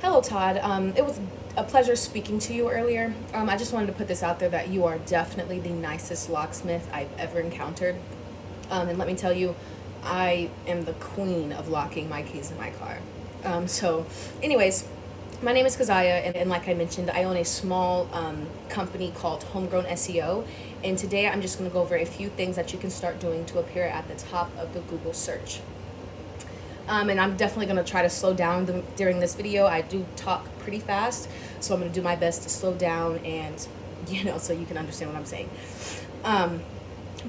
Hello, Todd. It was a pleasure speaking to you earlier. I just wanted to put this out there that you are definitely the nicest locksmith I've ever encountered. And let me tell you, I am the queen of locking my keys in my car. Anyways, my name is Kazaya, and like I mentioned, I own a small company called Homegrown SEO. And today I'm just going to go over a few things that you can start doing to appear at the top of the Google search. And I'm definitely going to try to slow down during this video. I do talk pretty fast, so I'm going to do my best to slow down and, so you can understand what I'm saying.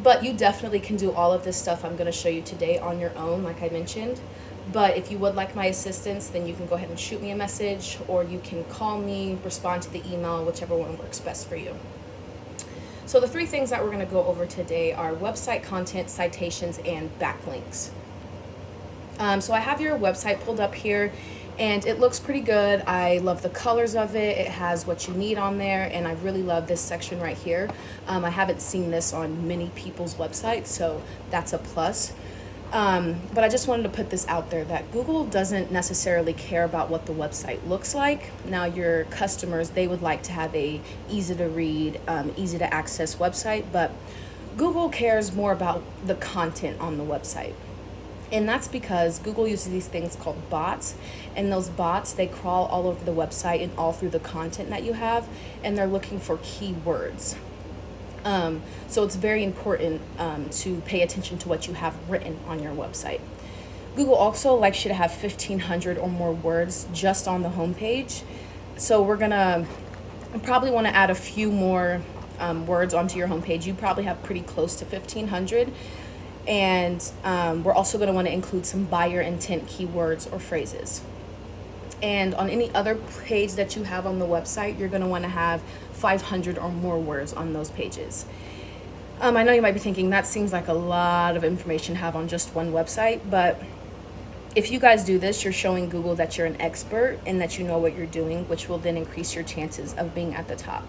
But you definitely can do all of this stuff I'm going to show you today on your own, like I mentioned. But if you would like my assistance, then you can go ahead and shoot me a message, or you can call me, respond to the email, whichever one works best for you. So the three things that we're going to go over today are website content, citations, and backlinks. So I have your website pulled up here, and it looks pretty good. I love the colors of it. It has what you need on there, and I really love this section right here. I haven't seen this on many people's websites, so that's a plus. But I just wanted to put this out there that Google doesn't necessarily care about what the website looks like. Now, your customers, they would like to have a easy to read, easy to access website, but Google cares more about the content on the website. And that's because Google uses these things called bots, and those bots, they crawl all over the website and all through the content that you have, and they're looking for keywords. So it's very important to pay attention to what you have written on your website. Google also likes you to have 1,500 or more words just on the homepage. So we're gonna probably want to add a few more words onto your homepage. You probably have pretty close to 1,500. And we're also going to want to include some buyer intent keywords or phrases. And on any other page that you have on the website, you're going to want to have 500 or more words on those pages. I know you might be thinking that seems like a lot of information to have on just one website, but if you guys do this, you're showing Google that you're an expert and that you know what you're doing, which will then increase your chances of being at the top.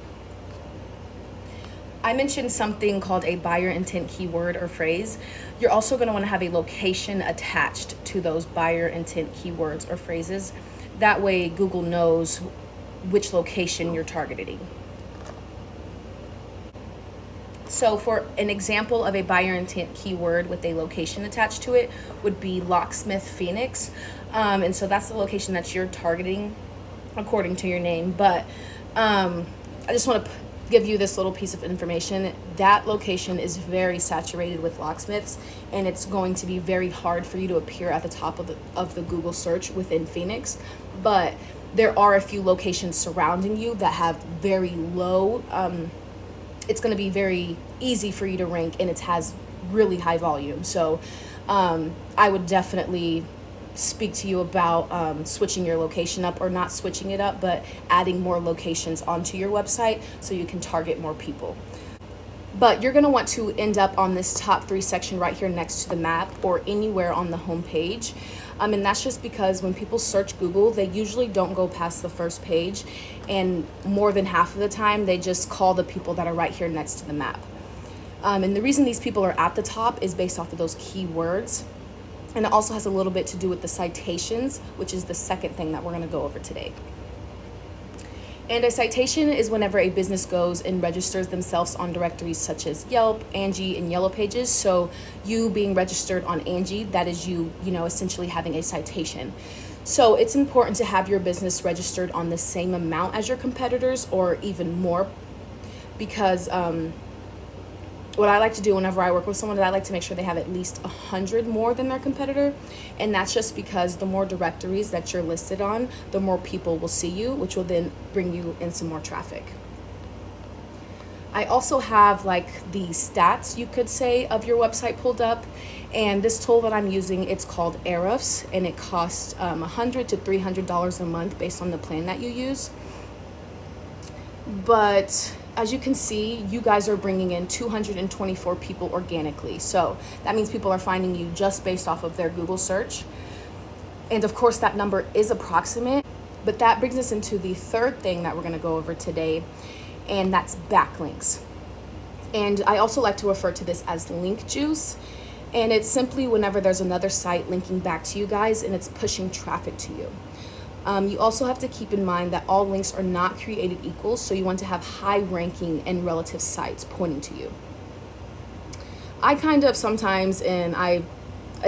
I mentioned something called a buyer intent keyword or phrase. You're also going to want to have a location attached to those buyer intent keywords or phrases. That way Google knows which location you're targeting. So for an example of a buyer intent keyword with a location attached to it would be Locksmith Phoenix. And so that's the location that you're targeting according to your name. But I just want to give you this little piece of information. That location is very saturated with locksmiths, and it's going to be very hard for you to appear at the top of the Google search within Phoenix. But there are a few locations surrounding you that have very low, it's going to be very easy for you to rank, and it has really high volume. So I would definitely speak to you about switching your location up, or not switching it up, but adding more locations onto your website so you can target more people. But you're going to want to end up on this top 3 section right here next to the map, or anywhere on the home page. And that's just because when people search Google, they usually don't go past the first page, and more than half of the time they just call the people that are right here next to the map. And the reason these people are at the top is based off of those keywords. And it also has a little bit to do with the citations, which is the second thing that we're going to go over today. And a citation is whenever a business goes and registers themselves on directories such as Yelp, Angie, and Yellow Pages. So you being registered on Angie, that is you essentially having a citation. So it's important to have your business registered on the same amount as your competitors, or even more, because what I like to do whenever I work with someone is I like to make sure they have at least 100 more than their competitor. And that's just because the more directories that you're listed on, the more people will see you, which will then bring you in some more traffic. I also have like the stats, you could say, of your website pulled up. And this tool that I'm using, it's called Ahrefs, and it costs $100 to $300 a month based on the plan that you use. But as you can see, you guys are bringing in 224 people organically. So that means people are finding you just based off of their Google search. And of course, that number is approximate, but that brings us into the third thing that we're going to go over today, and that's backlinks. And I also like to refer to this as link juice. And it's simply whenever there's another site linking back to you guys and it's pushing traffic to you. You also have to keep in mind that all links are not created equal, so you want to have high ranking and relative sites pointing to you. I kind of sometimes, a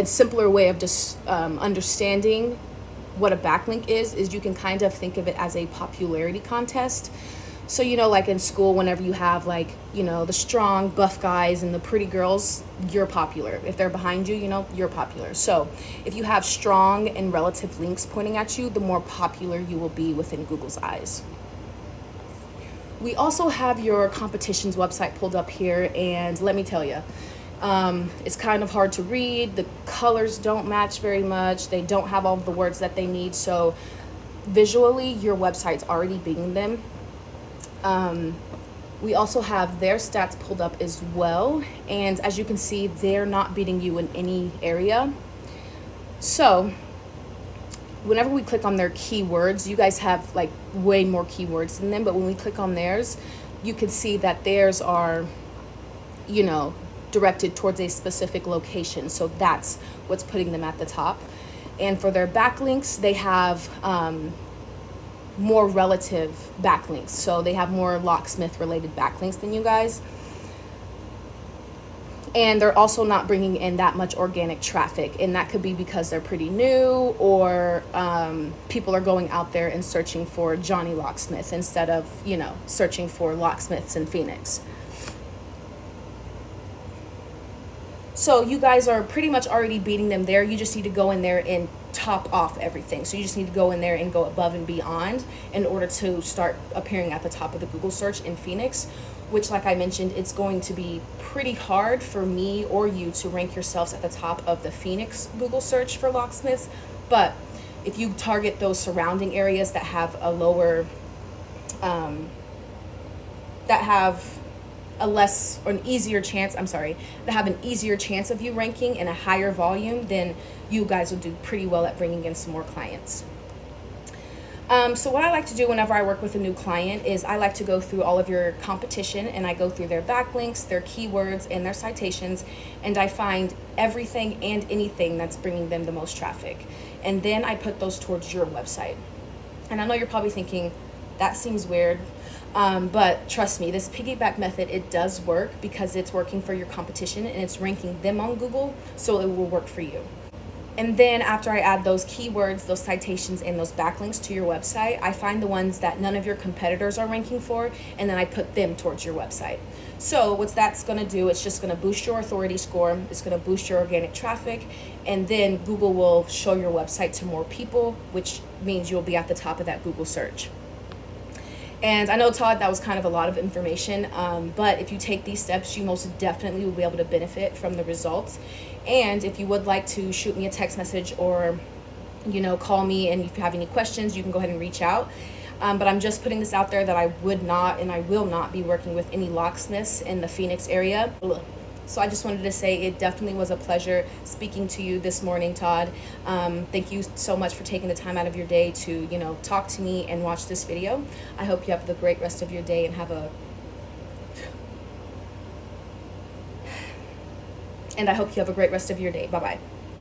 simpler way of just understanding what a backlink is you can kind of think of it as a popularity contest. So, like in school, whenever you have the strong, buff guys and the pretty girls, you're popular. If they're behind you, you're popular. So if you have strong and relative links pointing at you, the more popular you will be within Google's eyes. We also have your competition's website pulled up here, and let me tell you, it's kind of hard to read. The colors don't match very much. They don't have all the words that they need. So visually, your website's already beating them. We also have their stats pulled up as well. And as you can see, they're not beating you in any area. So whenever we click on their keywords, you guys have way more keywords than them. But when we click on theirs, you can see that theirs are, directed towards a specific location. So that's what's putting them at the top. And for their backlinks, they have more relative backlinks. So they have more Locksmith related backlinks than you guys. And they're also not bringing in that much organic traffic. And that could be because they're pretty new, or people are going out there and searching for Johnny Locksmith instead of, searching for locksmiths in Phoenix. So you guys are pretty much already beating them there. You just need to go in there and top off everything. So you just need to go in there and go above and beyond in order to start appearing at the top of the Google search in Phoenix, which, like I mentioned, it's going to be pretty hard for me or you to rank yourselves at the top of the Phoenix Google search for locksmiths. But if you target those surrounding areas that have a lower, that have an easier chance of you ranking in a higher volume, then you guys will do pretty well at bringing in some more clients. So what I like to do whenever I work with a new client is I like to go through all of your competition, and I go through their backlinks, their keywords, and their citations, and I find everything and anything that's bringing them the most traffic. And then I put those towards your website. And I know you're probably thinking, that seems weird. But trust me, this piggyback method, it does work because it's working for your competition and it's ranking them on Google, so it will work for you. And then after I add those keywords, those citations, and those backlinks to your website, I find the ones that none of your competitors are ranking for, and then I put them towards your website. So what that's going to do, it's just going to boost your authority score, it's going to boost your organic traffic, and then Google will show your website to more people, which means you'll be at the top of that Google search. And I know, Todd, that was kind of a lot of information, but if you take these steps, you most definitely will be able to benefit from the results. And if you would like to shoot me a text message or, call me, and if you have any questions, you can go ahead and reach out. But I'm just putting this out there that I would not and I will not be working with any locksmiths in the Phoenix area. So I just wanted to say it definitely was a pleasure speaking to you this morning, Todd. Thank you so much for taking the time out of your day to, talk to me and watch this video. I hope you have the great rest of your day and I hope you have a great rest of your day. Bye-bye.